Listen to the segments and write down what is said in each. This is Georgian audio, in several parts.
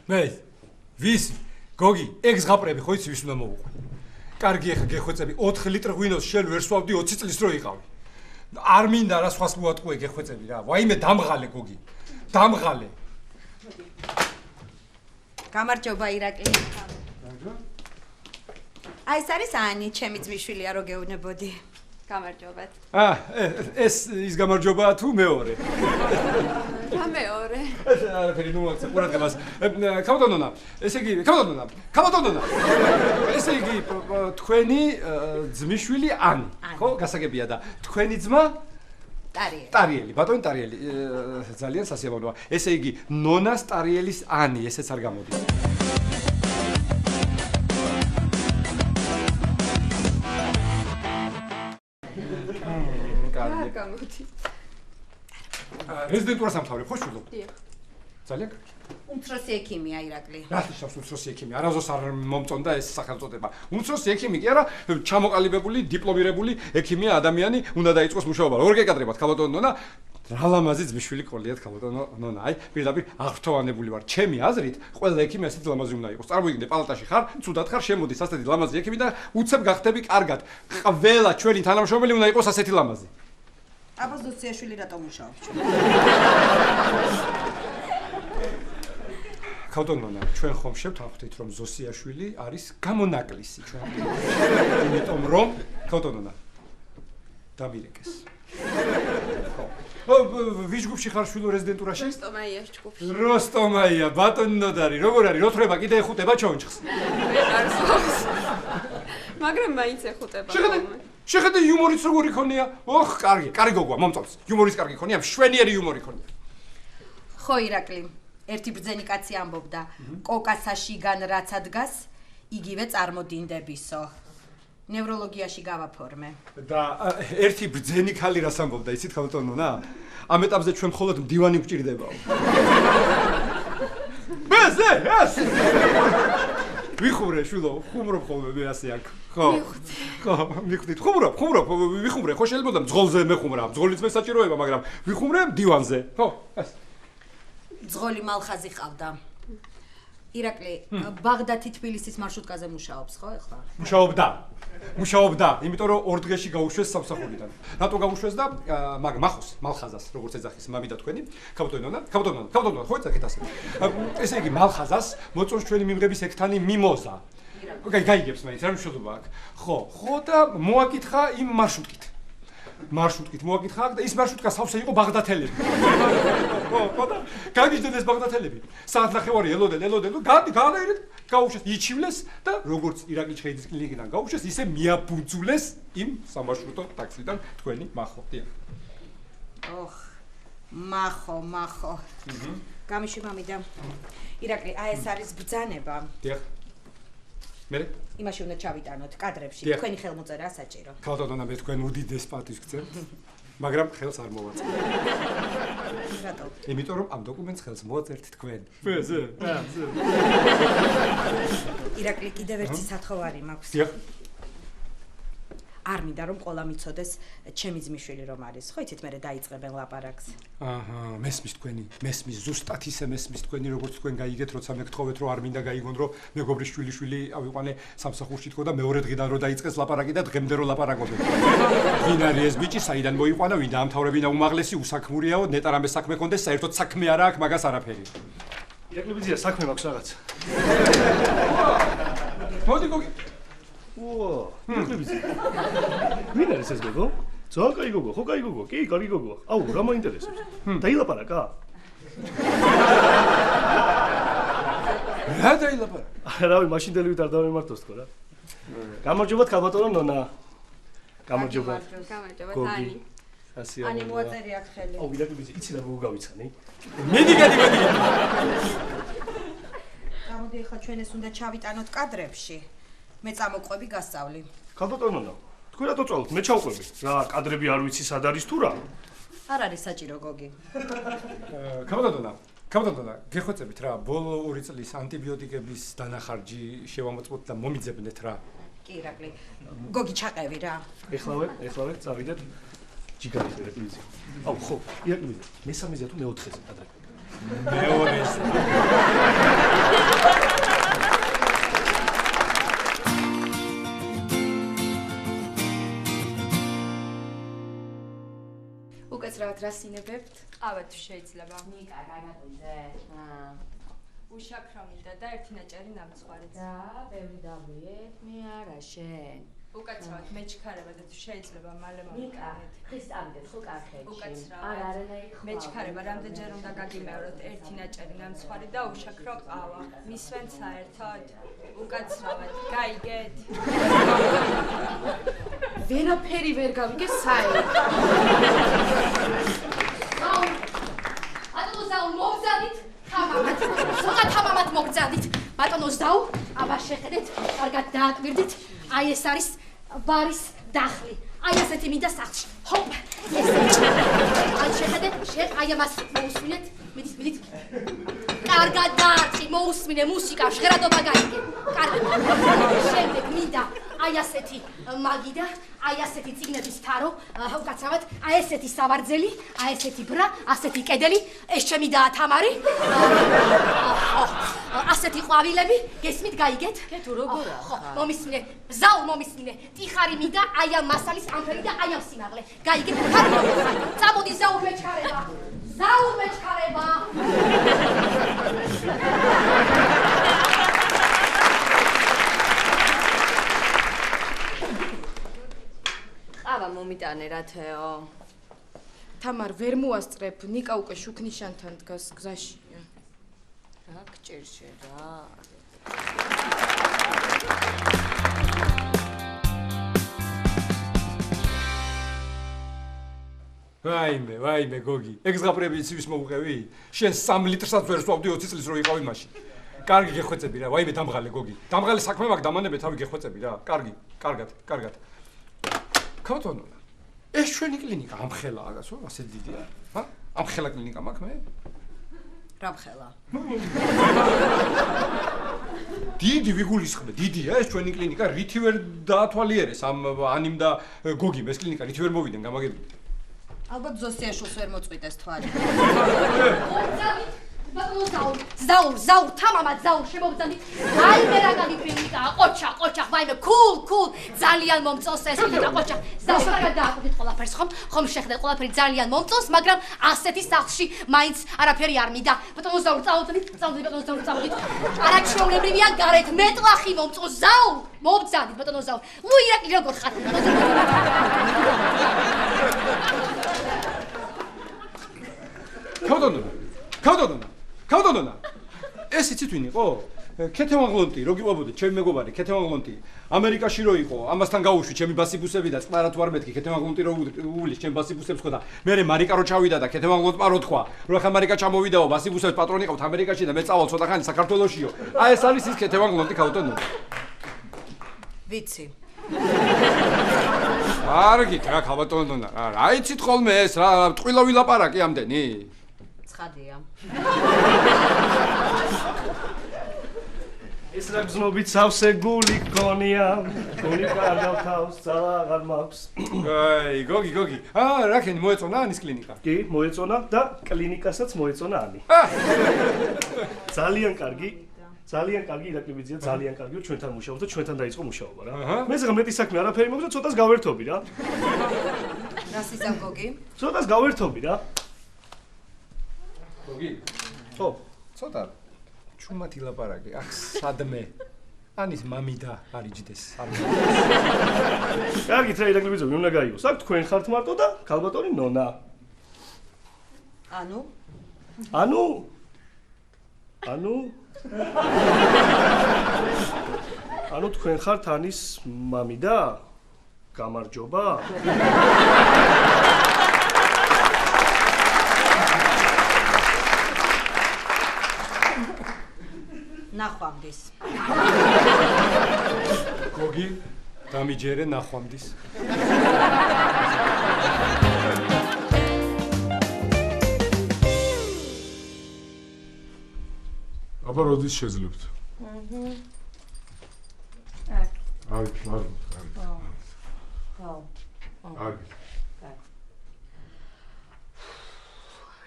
მე ვის გოგი ეგს ღაპრები ხო იცი ვის უნდა მოუყვე კარგი ეხა გეხვეწები 4 ლიტრი ღვინოს შენ ვერ სვავდი 20 წლის რო იყავი არ მინდა რა სხვას მოატყუე გეხვეწები რა ვაიმე დამღალე გოგი დამღალე გამარჯობა ირაკლი აი ეს არის ანი ჩემი ძმისშვილია რო გეუბნებოდი გამარჯობათ ეს ის გამარჯობა თუ მეორე რა მეორე არაფერი ნუ აქ ყურადღებას კაბატონონა ესე იგი კაბატონონა ესე იგი თქვენი ძმისშვილი ანი ხო გასაგებია და თქვენი ძმა ტარიელი ბატონი ტარიელი ძალიან სასიამოვნოა ესე იგი ნონას ტარიელის ანი ესეც არ გამოდის რეზიდენტურას ამთავრებ ხო შვილო? დიახ. ძალიან კარგი. უმცროსი ექიმია ირაკლი. რა თქმა უნდა უმცროსი ექიმი, არასდროს არ მომწონდა ეს სახელწოდება. უმცროსი ექიმი კი არა, ჩამოყალიბებული, დიპლომირებული ექიმია ადამიანი, უნდა დაიწყოს მუშაობა. როგორ გეკადრებათ ქალბატონო ნონა? რა ლამაზი ძმისშვილი ყოლიათ ქალბატონო ნონა. აი, პირდაპირ აღფრთოვანებული ვარ. ჩემი აზრით, ყველა ექიმი ასეთი ლამაზი უნდა იყოს. წარმოიდგინე, პალატაში ხარ, ცუდად ხარ, შემოდის ასეთი ლამაზი ექიმი და უცებ გახდები კარგად. ყველა ჩვენი თანამშრომელი უნდა იყოს ასეთი ლამაზი. აბა ზუსტიაშვილი რატომ მუშაობს? ქალბატონო, ჩვენ ხომ შევთანხმდით, რომ ზოსიაშვილი არის გამონაკლისი ჩვენ. იმიტომ რომ ქალბატონო დამირეკეს. ხო. ვის ჯგუფში ხარ შვილო რეზიდენტურაში? როსტომაიას ჯგუფში. როსტომაია, ბატონი ნოდარი, როგორ არის? როთრება კიდე ეხუტება ჩონჩხს? მაგრამ მაინც ეხუტება. შეხედე იუმორიც როგორი ქონია? ოხ, კარგი, კარგი გოგოა, მომწონს. იუმორიც კარგი ქონია, მშვენიერი იუმორი ქონია. ხო ირაკლი, ერთი ბრძენი კაცი ამბობდა, კოკასაშიგან რაც ადგას, იგივე წარმოდინდებისო. ნევროლოგიაში გავაფორმე. და ერთი ბრძენი ქალი რას ამბობდა, იცით ქალბატონონა? ამ ეტაპზე ჩვენ მხოლოდ მდივანი გვჭირდებაო. ეს! ვიხურე შვილო, ხუმრობ ხოლმე მე ასე აქ. ხო, მიხდით. ხუმრობ, ვიხუმრე, ხო შეიძლება მძღოლზე მეხუმრა, მძღოლიც მე საჭიროება, მაგრამ ვიხუმრე დივანზე. ხო, ეს. ძღოლი მალხაზი ყავდა. ირაკლი, ბაღდათი თბილისის მარშრუტკაზე მუშაობს, ხო ეხლა? მუშაობდა, იმიტომ რომ 2 დღეში გაუშვეს სამსახურიდან. რატო გაუშვეს და მახოს, მალხაზას, როგორც ეძახის მამი და თქვენი, ქალბატონო, ხო ეძახით ასე. ესე იგი, მალხაზას მოწონს ჩვენი მიმღების ექთანი მიმოზა. გაიგებს მაინც, რა მნიშვნელობა აქვს? ხო და მოაკითხა იმ მარშრუტკით მოაკითხა და ის მარშრუტკა სავსე იყო ბაღდათელები. ხო და გაგიჟდნენ ეს ბაღდათელები. საათ ნახევარი ელოდნენ, გადაერეთ, გაუშვეს, იჩივლეს და როგორც ირაკლი ჩხეიძის კლინიკიდან გაუშვეს, ისე მიაბუნძულეს იმ სამარშრუტო ტაქსიდან თქვენი მახო. ოხ, მახო. გამიშვი მამიდა. ირაკლი, აი ეს არის ბრძანება. დიახ. მე იმაში უნდა ჩავიტანოთ კადრებში, თქვენი ხელმოწერა საჭირო. ქალბატონო, მე თქვენ უდიდეს პატივს გცემთ, მაგრამ ხელს არ მოვაწერ. რატო? იმიტომ რომ ამ დოკუმენტს ხელს მოაწერთ თქვენ. ირაკლი, კიდევ ერთი სათხოვარი მაქვს. დიახ. არ მინდა რომ ყოლა მიცოდეს ჩემი ძმისშვილი რომ არის. ხო იცით მე დაიწყებენ ლაპარაკს. აჰა, მესმის ზუსტად ისე მესმის თქვენი როგორც თქვენ გაიგეთ, როცა მე გთხოვეთ რომ არ მინდა გაიგონ რომ მეგობრის შვილი ავიყვანე სამსახურში თქო და მეორე დღიდან რომ დაიწყეს ლაპარაკი და დღემდე რომ ლაპარაკობენ. ვინ არის ეს ბიჭი, საიდან მოიყვანა, ვინ დაამთავრებინა უმაღლესი, უსაქმურიაო, ნეტარ ამბე საქმე კონდეს, საერთოდ საქმე არა აქვს, მაგას არაფერი. ირაკლი ბიძია, საქმე მაქვს რაღაც. მოდი გოგი. ირაკლი ბიძია. ვინ არის ეს გოგო? ძალიან კაი გოგო, ხო კაი გოგო? კი, კარგი გოგოა. აუ, რა მაინტერესებს? დაილაპარაკა? რა დაილაპარაკა? რავი, მაშინდელივით არ დავემართოს თქო რა. გამარჯობათ ქალბატონო ნონა. გამარჯობათ. ანი. ანი მოაწერი აქ ხელი. აუ, ირაკლი ბიძია, იცი რა მოგავიცანი? მედი. გამოდი ახლა ჩვენ ეს უნდა ჩავიტანოთ კადრებში. მე წამოყვები გასწავლი. ქალბატონო, თქვენ რატო წვალთ? მე ჩავყვები. რა, კადრები არ ვიცი სად არის თუ რა? არ არის საჭირო გოგი. ქალბატონო, გეხვეწებით რა, ბოლო 2 წლის ანტიბიოტიკების დანახარჯი შევამოწმოთ და მომიძებნეთ რა. კი, ირაკლი. გოგი ჩაყევი რა. ეხლავე, წავიდეთ. ჯიგარი ირაკლი ბიძია. აუ, ხო, ირაკლი ბიძია. მესამეზე თუ მეოთხეზე კადრები? მეორეზე. უკაცრავად რა სინებებთ? ყავა თუ შეიძლება. ნიკა, გაგაყიდე. უშაქრო მინდა და ერთი ნაჭერი ნამცხვარიც. და ბევრი დავიეთ, მე არა შენ. უკაცრავად მეჩქარება და თუ შეიძლება მალე ნიკა, მოვიკარეთ. ხის წავიდეთ ხო კახეთში? უკაცრავად. არა, არანაირი ხმა. მეჩქარება რამდენჯერ უნდა გაგიმეოროთ ერთი ნაჭერი ნამცხვარი და უშაქრო ყავა. მისვენ საერთოდ. უკაცრავად, გაიგეთ? ვერაფერი ვერ გავიგე საერთოდ. ბატონო ზაუ მოგზადით თამამად ზოგადად თამამად მოგზადით ბატონო ზაუ აბა შეხედეთ კარგად დააკვირდით აი ეს არის ბარის დახლი აი ასეთი მინდა სახლში ჰოპ აი შეხედეთ აი ამას მოусმინეთ მიდით კარგად დაარტყი მოусმინე მუსიკა ჟღერადობა გაიგე კარგად შემდეგ მინდა აი ასეთი მაგი და აი ასეთი ციგნების თარო, უკაცრავად, აი ესეთი სავარძელი, აი ესეთი ბრა, ასეთი კედელი, ეს ჩემი და თამარი. ასეთი ყვავილები, გესმით, გაიგეთ? კე თუ როგორ ხო, მომისმინე, ზაუ მომისმინე, ტიხარი მინდა, აი ამ მასალის ამფერი და აი ამ სიმაღლე. გაიგეთ? წამოდი ზაუ მეჩქარება. ზაუ მეჩქარება. ყავა მომიტანე რა თეო. თამარ ვერ მოასწრებ, ნიკა უკვე შუქნიშანთან დგას გზაშია. რა გჭირშე რა. ვაიმე, გოგი. ეგ ზღაპრები იცი ვის მოუყევი? შენ 3 ლიტრსაც ვერ სვავდი 20 წლის რო იყავი მაშინ. კარგი გეხვეწები რა, ვაიმე დამღალე გოგი. დამღალე საქმე მაქვს დამანებე თავი გეხვეწები რა. კარგი, კარგად. ქავთონო. ეს ჩვენი კლინიკა ამხელაა, გასო, ასე დიდია. ჰა? ამხელა კლინიკა მაქვს მე? რა მხელა? დიდი ვიგულისხმე, დიდია ეს ჩვენი კლინიკა, რითი ვერ დაათვალიერეს ამ ანიმ და გოგიმ ეს კლინიკა რითი ვერ მოვიდნენ, გამაგებია. ალბათ ზოსიაშვილს ვერ მოწვიტეს თვალი. ზაურ, თამამად ზაურ შემოგზავნით. ვაიმე რა გაგიფრინიკა, ყოჩა, ვაიმე, კულ, ძალიან მომწონს ეს კლინიკა, ყოჩა. ზაურ, კარგად დააკვირდით ყველაფერს, ხომ შეხედეთ ყველაფერი ძალიან მომწონს, მაგრამ ასეთი სახლში მაინც არაფერი არ მინდა. ბატონო ზაურ, წავედით. არაჩვეულებრივია გარეთ მეტლახი მომწონს, ზაურ, მომბზადით, ბატონო ზაურ. ირაკლი როგორ ხარ? ქავდონონა. ეს იცით ვინ იყო? ქეთევან გლონტი, რო გიყვებოდეთ, ჩემი მეგობარი, ქეთევან გლონტი. ამერიკაში რო იყო, ამასთან გავუშვი ჩემი ბასიბუსები და წყნარად ვარ მეთქი, ქეთევან გლონტი რო უვლის ჩემ ბასიბუსებს ხო და მე მარიკა რო ჩავიდა და ქეთევან გლონტმა რო თქვა, რომ ახლა მარიკა ჩამოვიდაო, ბასიბუსებს პატრონი ყავთ ამერიკაში და მე წავალ ცოტა ხანი საქართველოშიო. აი ეს არის ის ქეთევან გლონტი ქავდონონა. ვიცი. კარგით რა ქავდონონა. რა იცით ხოლმე ეს რა, ტყილა ვილაპარაკი ამდენი? ცხადია. ეს რა გზნობით სავსე გული გქონია, გული კარგავს, ძალა აღარ მაქვს. აი, გოგი. რა ქენი მოეწონა ანის კლინიკა? კი, მოეწონა და კლინიკასაც მოეწონა ანი. ძალიან კარგი ირაკლი ვიძია, ძალიან კარგიო ჩვენთან მუშაობს და ჩვენთან დაიწყო მუშაობა რა. მე ზღა მეტი საქმე არაფერი მაქვს და ცოტას გავერთობი რა. რა სიზამ გოგი? ცოტას გავერთობი რა. გოგი. ხო. ცოტა ჩუმად ილაპარაკე. აქ სადმე. ანის მამი და არიჯდეს. კარგით რა ირაკლი ვიძო, მე უნდა გაიგოს. აქ თქვენ ხართ მარტო და ქალბატონი ნონა. ანუ თქვენ ხართ ანის მამი და გამარჯობა? ნახვამდის. გოგი, დამიჯერე ნახვამდის. აბა როდის შეძლებთ? აი,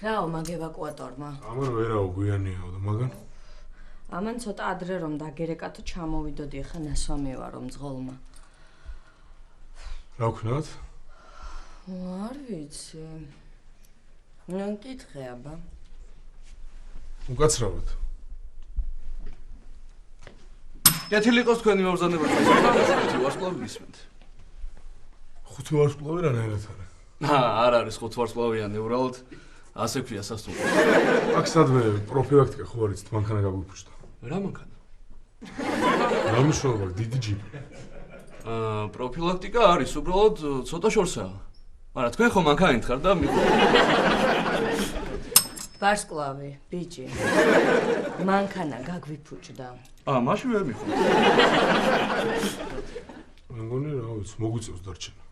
რაო მაგ ევაკუატორმა? ამან ვერაო გვიანიაო და მაგან? ამან ცოტა ადრე რომ დაგერეკათო ჩამოვიდოდი, ახლა ნასვამი ვარ რომ ძღოლმა. რა ვქნათ? არ ვიცი. ნან კითხე აბა. უკაცრავად. კეთილი იყოს თქვენი მობრძანება. 5 ვარსკვლავი გისმენთ. 5 ვარსკვლავი რანაირად არის? არ არის 5 ვარსკვლავიანი, უბრალოდ ასე ქვია სასტუმრო. აქ სადმე პროფილაქტიკა ხო არის, მანქანა გაგვიფუჭდა. რა მანქანა? რა მნიშვნელობა აქვს დიდი ჯიპი? პროფილაქტიკა არის, უბრალოდ ცოტა შორსაა. მაგრამ თქვენ ხო მანქანით ხარ და ვარსკვლავი, ბიჭი. მანქანა გაგვიფუჭდა. მაშინ ვერ მიხო. მეგონი რა ვიცი, მოგვიწევს დარჩენა.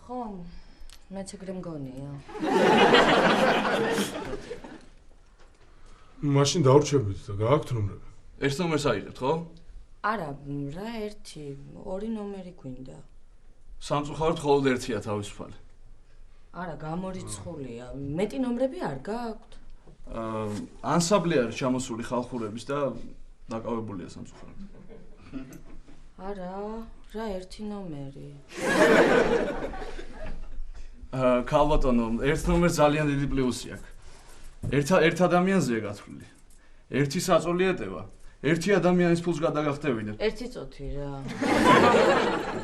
ხო, მეც ეგრე მგონია. მაშინ დავრჩებით და გააქვთ ნომრები. ერთ ნომერს აიღებთ, ხო? არა, რა ერთი, 2 ნომერი გვინდა. სამწუხაროდ მხოლოდ ერთია თავისუფალი. არა, გამორიცხულია. მეტი ნომრები არ გააქვთ? ანსამბლი არის ჩამოსული ხალხურების და დაკავებულია სამწუხაროდ. არა, რა ერთი ნომერი. ქალბატონო, ერთ ნომერს ძალიან დიდი პლუსი აქვს. ერთ ადამიანზეა გათვლილი. ერთი საწოლი ეტევა. ერთი ადამიანის ფულს გადაგახტევინებთ. ერთი წუთი რა.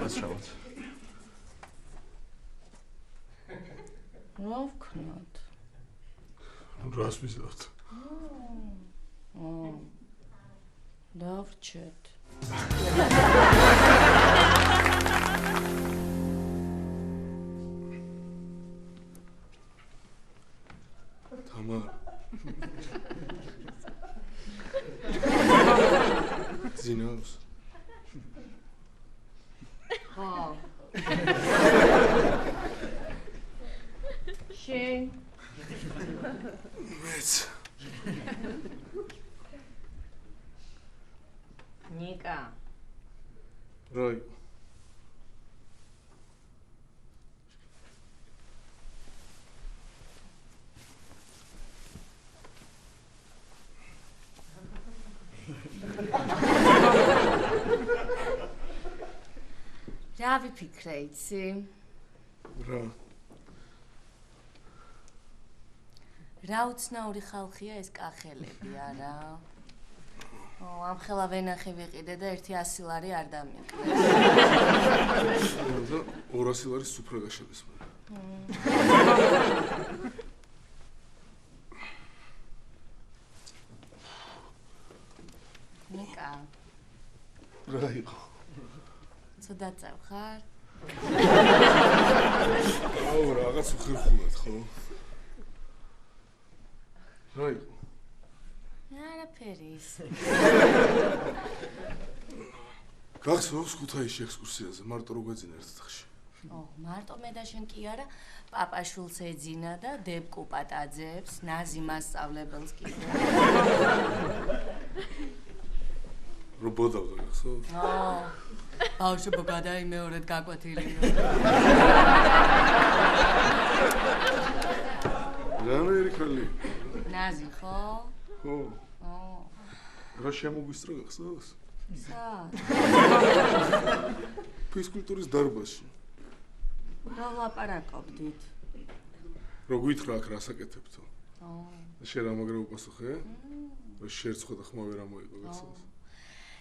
გასწავლოთ. რა ვქნათ? რას ვიზავთ? დავრჩეთ. თამარ. ზინავს. ხო. შენ მეც. ნიკა. რა იყო? რა ვიფიქრე იცი? რა? რა უცნაური ხალხია ეს კახელები, არა? ამ ხელა ვენახი ვიყიდე და 100 ლარი არ დამიყრე. და 200 ლარი სუფრა გაშედეს მე. ნიკა, რა იყო? ცოტა წავხარ? აუ, რაღაც უხერხულად, ხო? რა იყო? არაფერი. გახსოვს ქუთაისში ექსკურსიაზე, მარტო რო გვეძინა ერთ დღეში. მარტო მე და შენ კი არა, პაპაშვილს ეძინა და დებკუ პატაძებს, ნაზი მასწავლებელს კი. რო ბოდავდა გახსოვს? ბავშვებო გადაიმეორეთ გაკვეთილი. რანაირი ხალი? ნაზი ხო? ხო. რა შემოგვისწრო გახსოვს? სად? ფიზკულტურის დარბაზში. რა ლაპარაკობდით? რო გითხრა აქ რასაკეთებთო? შენ რა მაგრა უპასუხე? შერცხო და ხმა ვერ ამოიღო გახსოვს?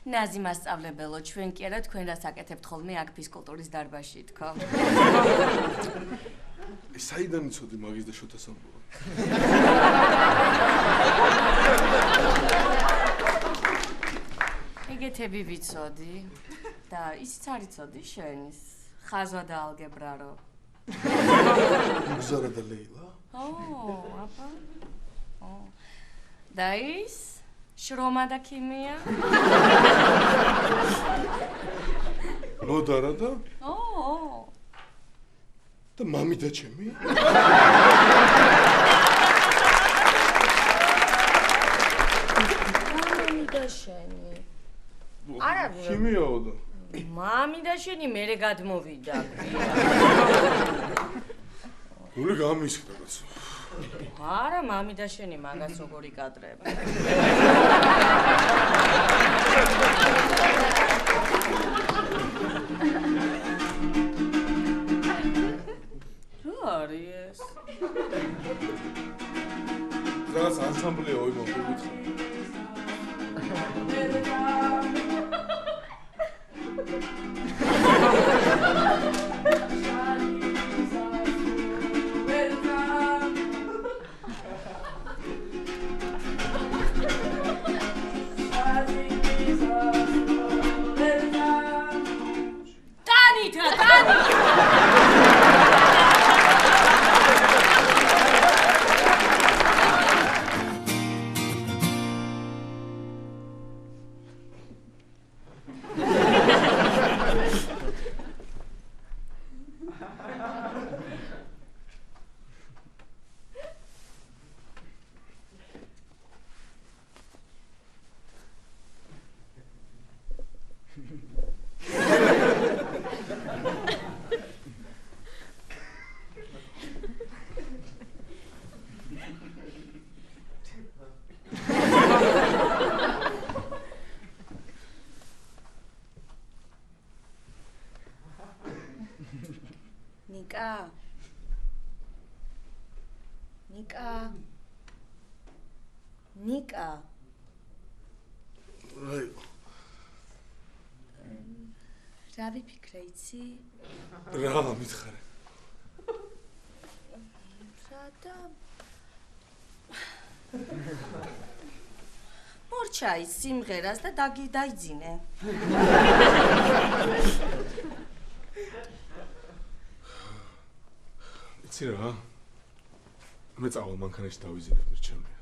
ნაზი მასწავლებელო, ჩვენ კი არა თქვენ რას აკეთებთ ხოლმე აქ ფიზკულტურის დარბაზში თქო. საიდან იცოდი მაგის და შოთას ამბობა? ეგეთები ვიცოდი და ისიც არ იცოდი შენის ხაზვა და ალგებრა რო. გზარა და ლეილა? აბა. და ის შრომა და ქიმია? ნოდარა და? და მამი და ჩემი? მამი და შენი. არა, ქიმიაო და. მამი და შენი მერე გადმოვიდა. გული გამისხდა კაცო. არა, მამი და შენი მაგას როგორ იკადრება. რა არის ეს? რაღაც ანსამბლია მოიგეთ. ნიკა. რა ვიფიქრე იცი? რა მითხარე? სადა მორჩა ის სიმღერას და დაიძინე. იცი რა? მე წავალ მანქანაში დავიზინებ მირჩევნია.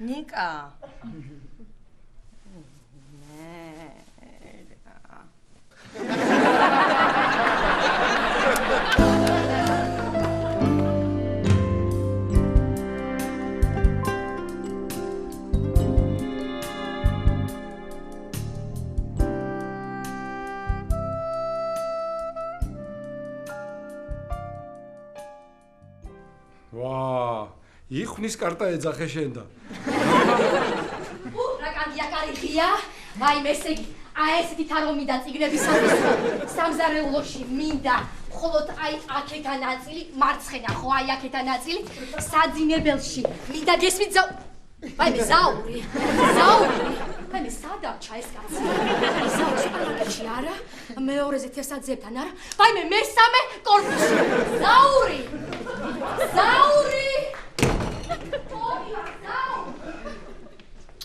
ნიკა. იხნის კარტა ეძახე შენ და. რა კანდია კარიღია? ვაიმე ესე იგი, ესეთი თარომიდა წიგნების სამზარეულოში მინდა. მხოლოდ აი აქეთა ნაწილი, მარცხენა ხო აი აქეთა ნაწილი, საძინებელში. მინდა გესმით ვაიმე ზაური. ვაიმე სადარჩა ეს კაცი? ზაურს პალატაში არა, მეორეზე თესაძებთან არა, ვაიმე მესამე კორპუსში. ზაური!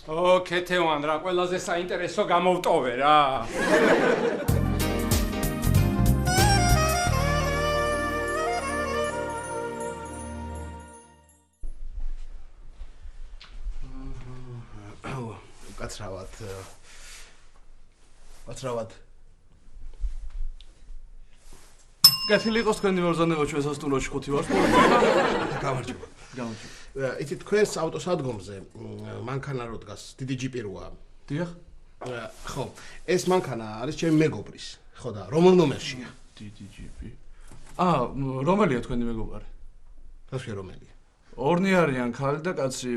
ო, ქეთევან რა, ყველაზე საინტერესო გამოვტოვე რა. კაცრავად. გათილი იყოს თქვენი მებრძოლება ჩვენ სასტუმროში 5 ვარს. გამარჯობა. იცით თქვენს ავტოსადგომზე მანქანა რო დგას, დიდი ჯიპი როა. დიახ. ხო, ეს მანქანა არის ჩემი მეგობრის. ხო და რომელ ნომერშია? დიდი ჯიპი. რომელია თქვენი მეგობარი? რასვე რომელია? ორნი არიან ქალი და კაცი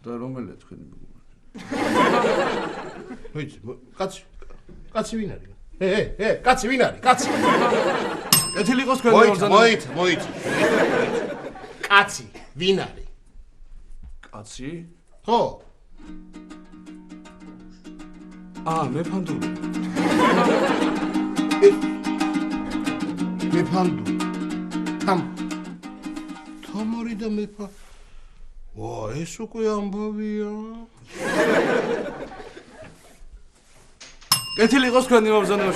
და რომელია თქვენი მეგობარი? მოიცი, კაცი ვინ არის? კაცი ვინ არის? კაცი. გათილი იყოს თქვენი მებრძოლება. მოიცი. კაცი ვინ არის? კაცი? ხო. მეფანდური. მეფანდური. თამარი და მეფა. ეს უკვე ამბავია. გათილი იყოს თქვენი მებრძოლება.